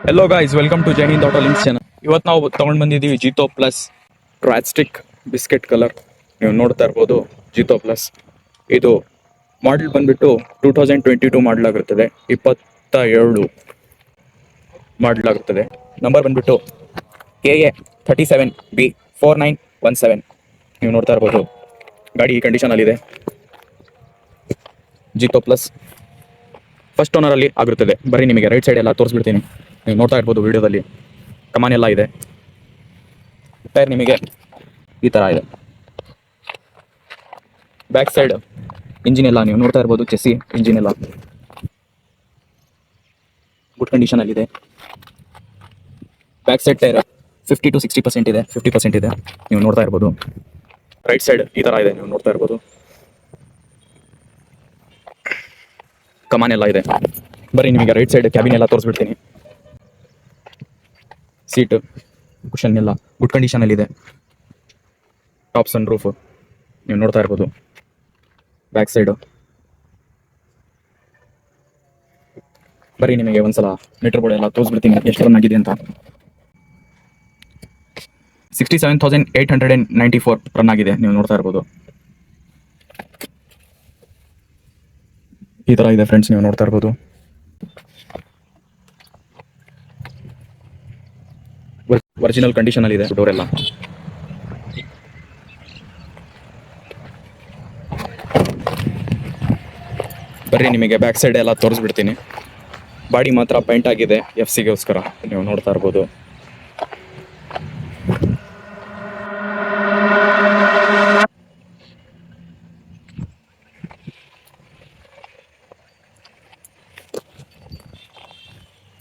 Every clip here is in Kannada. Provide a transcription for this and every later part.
Hello guys, welcome to Jai Hind auto links channel. ಇವತ್ತು ನಾವು ತೊಗೊಂಡು ಬಂದಿದ್ದೀವಿ ಜಿತೋ ಪ್ಲಸ್ ಟ್ರಾಸ್ಟಿಕ್ ಬಿಸ್ಕೆಟ್ ಕಲರ್. ನೀವು ನೋಡ್ತಾ ಇರ್ಬೋದು ಜಿತೋ ಪ್ಲಸ್. ಇದು ಮಾಡಲ್ ಬಂದ್ಬಿಟ್ಟು 2022 ಮಾಡಲಾಗಿರ್ತದೆ, 22 ಮಾಡಲಾಗಿರ್ತದೆ. ನಂಬರ್ ಬಂದ್ಬಿಟ್ಟು KA37B4917. ನೀವು ನೋಡ್ತಾ ಇರ್ಬೋದು ಗಾಡಿ ಈ ಕಂಡೀಷನಲ್ಲಿದೆ. ಜಿತೋ ಪ್ಲಸ್ ಫಸ್ಟ್ ಓನರಲ್ಲಿ ಆಗಿರುತ್ತದೆ. ಬರೀ ನಿಮಗೆ ರೈಟ್ ಸೈಡ್ ಎಲ್ಲ ತೋರಿಸ್ಬಿಡ್ತೀನಿ. ನೀವು ನೋಡ್ತಾ ಇರ್ಬೋದು ವಿಡಿಯೋದಲ್ಲಿ ಕಮಾನ್ ಎಲ್ಲ ಇದೆ. ಟೈರ್ ನಿಮಗೆ ಈ ಥರ ಇದೆ. ಬ್ಯಾಕ್ ಸೈಡ್ ಇಂಜಿನ್ ಎಲ್ಲ ನೀವು ನೋಡ್ತಾ ಇರ್ಬೋದು. ಚೆಸ್ಸಿ ಇಂಜಿನ್ ಎಲ್ಲ ಗುಡ್ ಕಂಡೀಷನಲ್ಲಿದೆ. ಬ್ಯಾಕ್ ಸೈಡ್ ಟೈರ್ 50 to 60% ಇದೆ, 50% ಇದೆ. ನೀವು ನೋಡ್ತಾ ಇರ್ಬೋದು. ರೈಟ್ ಸೈಡ್ ಈ ಥರ ಇದೆ, ನೀವು ನೋಡ್ತಾ ಇರ್ಬೋದು. ಕಮಾನ್ ಎಲ್ಲ ಇದೆ. ಬರೀ ನಿಮಗೆ ರೈಟ್ ಸೈಡ್ ಕ್ಯಾಬಿನ್ ಎಲ್ಲ ತೋರಿಸ್ಬಿಡ್ತೀನಿ. ಸೀಟ್ ಕುಷನ್ ಎಲ್ಲ ಗುಡ್ ಕಂಡೀಷನಲ್ಲಿದೆ. ಟಾಪ್ ಸನ್ ರೂಫ್ ನೀವು ನೋಡ್ತಾ ಇರ್ಬೋದು. ಬ್ಯಾಕ್ ಸೈಡು ಬರೀ ನಿಮಗೆ ಒಂದ್ಸಲ ಮೀಟರ್ ಬೋರ್ಡ್ ಎಲ್ಲ ತೋರಿಸ್ಬಿಡ್ತೀನಿ ಎಷ್ಟು ರನ್ ಆಗಿದೆ ಅಂತ. 67,894 ರನ್ ಆಗಿದೆ. ನೀವು ನೋಡ್ತಾ ಇರ್ಬೋದು. ಈ ಥರ ಇದೆ ಫ್ರೆಂಡ್ಸ್, ನೀವು ನೋಡ್ತಾ ಇರ್ಬೋದು. ಒರಿಜಿನಲ್ ಕಂಡೀಷನಲ್ಲಿ ಇದೆ ಡೋರ್ ಎಲ್ಲ. ಬರ್ರಿ ನಿಮಗೆ ಬ್ಯಾಕ್ ಸೈಡ್ ಎಲ್ಲ ತೋರಿಸ್ಬಿಡ್ತೀನಿ. ಬಾಡಿ ಮಾತ್ರ ಪೇಂಟ್ ಆಗಿದೆ FC ಗೋಸ್ಕರ. ನೀವು ನೋಡ್ತಾ ಇರ್ಬೋದು.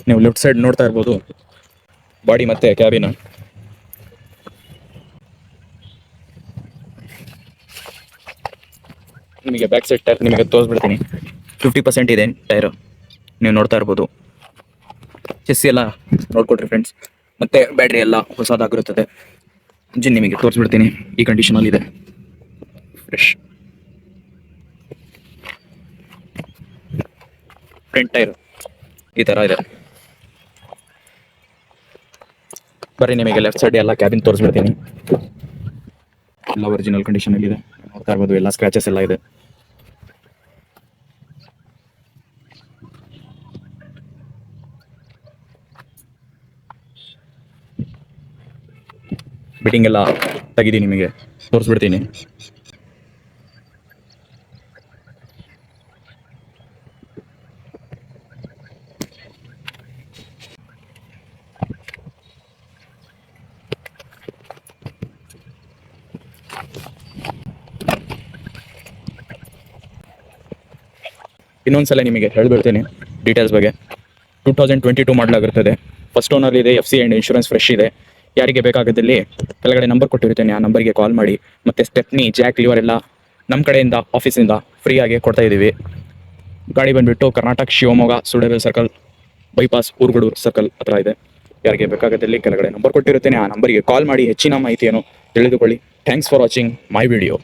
ನೀವು ಲೆಫ್ಟ್ ಸೈಡ್ ನೋಡ್ತಾ ಇರ್ಬೋದು ಬಾಡಿ ಮತ್ತೆ ಕ್ಯಾಬಿನ್. ನಿಮಗೆ ಬ್ಯಾಕ್ ಸೈಡ್ ಟೈರ್ ನಿಮಗೆ ತೋರಿಸ್ಬಿಡ್ತೀನಿ. 50% ಇದೆ ಟೈರು, ನೀವು ನೋಡ್ತಾ ಇರ್ಬೋದು. ಚೆಸ್ಸಿ ಎಲ್ಲ ನೋಡ್ಕೊಟ್ರಿ ಫ್ರೆಂಡ್ಸ್. ಮತ್ತೆ ಬ್ಯಾಟ್ರಿ ಎಲ್ಲ ಹೊಸದಾಗಿರುತ್ತದೆ. ಇಂಜಿನ್ ನಿಮಗೆ ತೋರಿಸ್ಬಿಡ್ತೀನಿ, ಈ ಕಂಡೀಷನಲ್ಲಿದೆ. ಫ್ರೆಶ್ ಫ್ರಂಟ್ ಟೈರ್ ಈ ಥರ ಇದೆ. ಬರೀ ನಿಮಗೆ ಲೆಫ್ಟ್ ಸೈಡ್ ಎಲ್ಲ ಕ್ಯಾಬಿನ್ ತೋರಿಸ್ಬಿಡ್ತೀನಿ. ಎಲ್ಲ ಒರಿಜಿನಲ್ ಕಂಡೀಷನಲ್ಲಿದೆ, ನೋಡ್ತಾ ಇರ್ಬೋದು. ಎಲ್ಲ ಸ್ಕ್ರಾಚಸ್ ಎಲ್ಲ ಇದೆ. ಬಿಟ್ಟಿಂಗ್ ಎಲ್ಲ ತೆಗಿದಿ ನಿಮಗೆ ತೋರಿಸ್ಬಿಡ್ತೀನಿ. ಇನ್ನೊಂದ್ಸಲ ನಿಮಗೆ ಹೇಳ್ಬಿಡ್ತೀನಿ ಡೀಟೇಲ್ಸ್ ಬಗ್ಗೆ. 2022 ಮಾಡಲಾಗಿರ್ತದೆ. ಫಸ್ಟ್ ಓನರ್ ಇದೆ. FC ಆ್ಯಂಡ್ ಇನ್ಶೂರೆನ್ಸ್ ಫ್ರೆಶ್ ಇದೆ. ಯಾರಿಗೆ ಬೇಕಾಗದಲ್ಲಿ ಕೆಳಗಡೆ ನಂಬರ್ ಕೊಟ್ಟಿರ್ತೇನೆ, ಆ ನಂಬರ್ಗೆ ಕಾಲ್ ಮಾಡಿ. ಮತ್ತು ಸ್ಟೆಪ್ನಿ, ಜಾಕ್, ಲಿವರ್ ಎಲ್ಲ ನಮ್ಮ ಕಡೆಯಿಂದ ಆಫೀಸಿಂದ ಫ್ರೀಯಾಗಿ ಕೊಡ್ತಾ ಇದ್ದೀವಿ. ಗಾಡಿ ಬಂದುಬಿಟ್ಟು Karnataka, Shivamogga, Sudebel circle, bypass, Urugadur circle ಹತ್ರ ಇದೆ. ಯಾರಿಗೆ ಬೇಕಾಗದಲ್ಲಿ ಕೆಳಗಡೆ ನಂಬರ್ ಕೊಟ್ಟಿರುತ್ತೇನೆ, ಆ ನಂಬರ್ಗೆ ಕಾಲ್ ಮಾಡಿ ಹೆಚ್ಚಿನ ಮಾಹಿತಿಯನ್ನು ತಿಳಿದುಕೊಳ್ಳಿ. Thanks for watching my video.